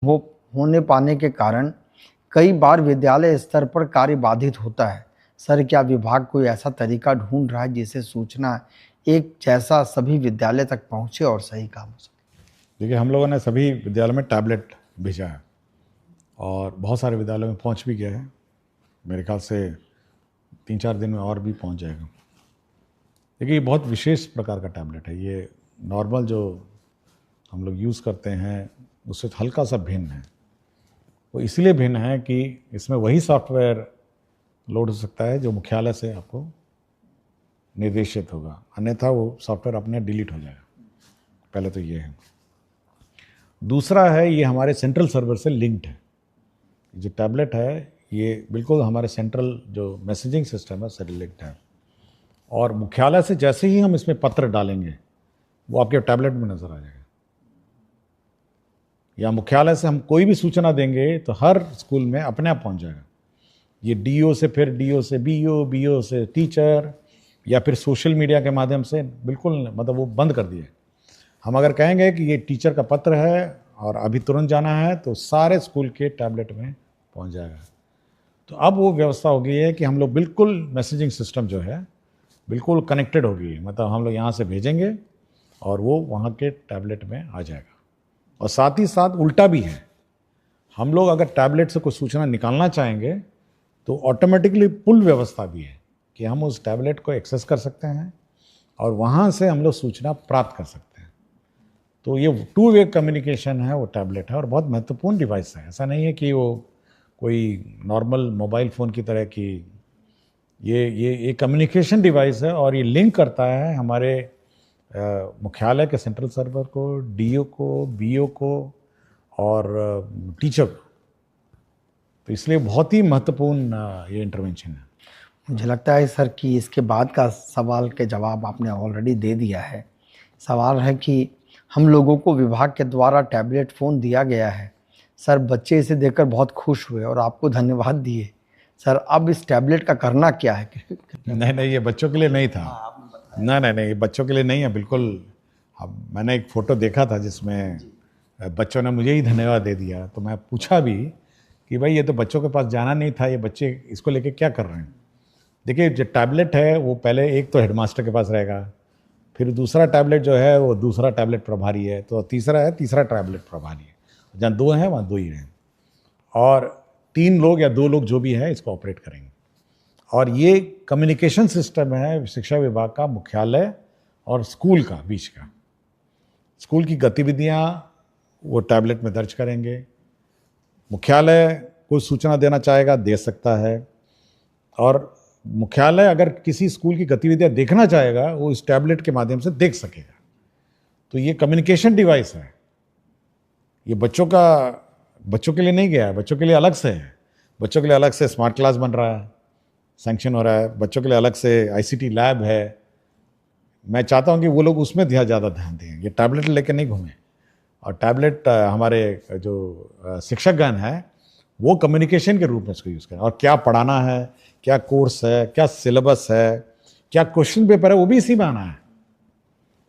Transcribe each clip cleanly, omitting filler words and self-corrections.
वो होने पाने के कारण कई बार विद्यालय स्तर पर कार्य बाधित होता है। सर, क्या विभाग कोई ऐसा तरीका ढूंढ रहा है जिससे सूचना एक जैसा सभी विद्यालय तक पहुंचे और सही काम हो सके? देखिए, हम लोगों ने सभी विद्यालयों में टैबलेट भेजा है और बहुत सारे विद्यालयों में पहुंच भी गया है। मेरे ख्याल से 3-4 दिन में और भी पहुंच जाएगा। देखिए, ये बहुत विशेष प्रकार का टैबलेट है। ये नॉर्मल जो हम लोग यूज़ करते हैं उससे हल्का सा भिन्न है। वो इसलिए भिन्न है कि इसमें वही सॉफ्टवेयर लोड हो सकता है जो मुख्यालय से आपको निर्देशित होगा, अन्यथा वो सॉफ्टवेयर अपने डिलीट हो जाएगा। पहले तो ये है। दूसरा है, ये हमारे सेंट्रल सर्वर से लिंक्ड है। जो टैबलेट है ये बिल्कुल हमारे सेंट्रल जो मैसेजिंग सिस्टम है उससे लिंक्ड है, और मुख्यालय से जैसे ही हम इसमें पत्र डालेंगे वो आपके टैबलेट में नजर आ जाएगा। या मुख्यालय से हम कोई भी सूचना देंगे तो हर स्कूल में अपने आप पहुंच जाएगा। ये डीओ से, फिर डीओ से बीओ, बीओ से टीचर, या फिर सोशल मीडिया के माध्यम से बिल्कुल मतलब वो बंद कर दिए। हम अगर कहेंगे कि ये टीचर का पत्र है और अभी तुरंत जाना है तो सारे स्कूल के टैबलेट में पहुंच जाएगा। तो अब वो व्यवस्था हो गई है कि हम लोग बिल्कुल मैसेजिंग सिस्टम जो है बिल्कुल कनेक्टेड हो गई है। मतलब हम लोग यहाँ से भेजेंगे और वो वहाँ के टैबलेट में आ जाएगा। और साथ ही साथ उल्टा भी है, हम लोग अगर टैबलेट से कोई सूचना निकालना चाहेंगे तो ऑटोमेटिकली पुल व्यवस्था भी है कि हम उस टैबलेट को एक्सेस कर सकते हैं और वहाँ से हम लोग सूचना प्राप्त कर सकते हैं। तो ये 2 वे कम्युनिकेशन है, वो टैबलेट है और बहुत महत्वपूर्ण डिवाइस है। ऐसा नहीं है कि वो कोई नॉर्मल मोबाइल फ़ोन की तरह की, ये कम्युनिकेशन डिवाइस है और ये लिंक करता है हमारे मुख्यालय के सेंट्रल सर्वर को, डीओ को, बीओ को और टीचर को। तो इसलिए बहुत ही महत्वपूर्ण ये इंटरवेंशन है। मुझे लगता है सर कि इसके बाद का सवाल के जवाब आपने ऑलरेडी दे दिया है। सवाल है कि हम लोगों को विभाग के द्वारा टैबलेट फ़ोन दिया गया है। सर, बच्चे इसे देखकर बहुत खुश हुए और आपको धन्यवाद दिए। सर, अब इस टैबलेट का करना क्या है? नहीं, ये बच्चों के लिए नहीं था। नहीं, ये बच्चों के लिए नहीं है बिल्कुल। अब मैंने एक फ़ोटो देखा था जिसमें बच्चों ने मुझे ही धन्यवाद दे दिया, तो मैं पूछा भी कि भाई ये तो बच्चों के पास जाना नहीं था, ये बच्चे इसको लेके क्या कर रहे हैं। देखिए, जो टैबलेट है वो पहले एक तो हेडमास्टर के पास रहेगा, फिर दूसरा टैबलेट जो है वो दूसरा टैबलेट प्रभारी है, तो तीसरा टैबलेट प्रभारी है। जहाँ 2 हैं वहाँ 2 ही हैं, और 3 लोग या 2 लोग जो भी है इसको ऑपरेट करेंगे। और ये कम्युनिकेशन सिस्टम है शिक्षा विभाग का मुख्यालय और स्कूल का बीच का। स्कूल की गतिविधियाँ वो टैबलेट में दर्ज करेंगे। मुख्यालय कोई सूचना देना चाहेगा दे सकता है, और मुख्यालय अगर किसी स्कूल की गतिविधियाँ देखना चाहेगा वो इस टैबलेट के माध्यम से देख सकेगा। तो ये कम्युनिकेशन डिवाइस है। ये बच्चों के लिए नहीं गया है, बच्चों के लिए अलग से है। बच्चों के लिए अलग से स्मार्ट क्लास बन रहा है, सैंक्शन हो रहा है। बच्चों के लिए अलग से आईसीटी लैब है। मैं चाहता हूँ कि वो लोग उसमें ज़्यादा ध्यान दें, ये टैबलेट लेकर नहीं घूमें। और टैबलेट हमारे जो शिक्षकगण हैं वो कम्युनिकेशन के रूप में इसको यूज़ करें। और क्या पढ़ाना है, क्या कोर्स है, क्या सिलेबस है, क्या क्वेश्चन पेपर है, वो भी इसी में आना है।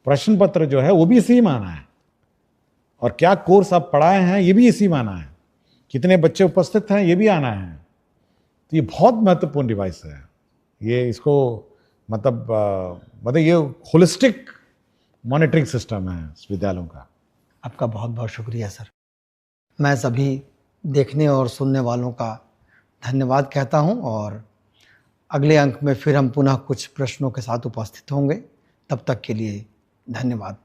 प्रश्न पत्र जो है वो भी इसी में आना है, और क्या कोर्स आप पढ़ाए हैं ये भी इसी में आना है। कितने बच्चे उपस्थित हैं ये भी आना है। तो ये बहुत महत्वपूर्ण डिवाइस है। ये इसको मतलब ये होलिस्टिक मॉनिटरिंग सिस्टम है विद्यालयों का। आपका बहुत बहुत शुक्रिया सर। मैं सभी देखने और सुनने वालों का धन्यवाद कहता हूं, और अगले अंक में फिर हम पुनः कुछ प्रश्नों के साथ उपस्थित होंगे। तब तक के लिए धन्यवाद।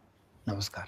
नमस्कार।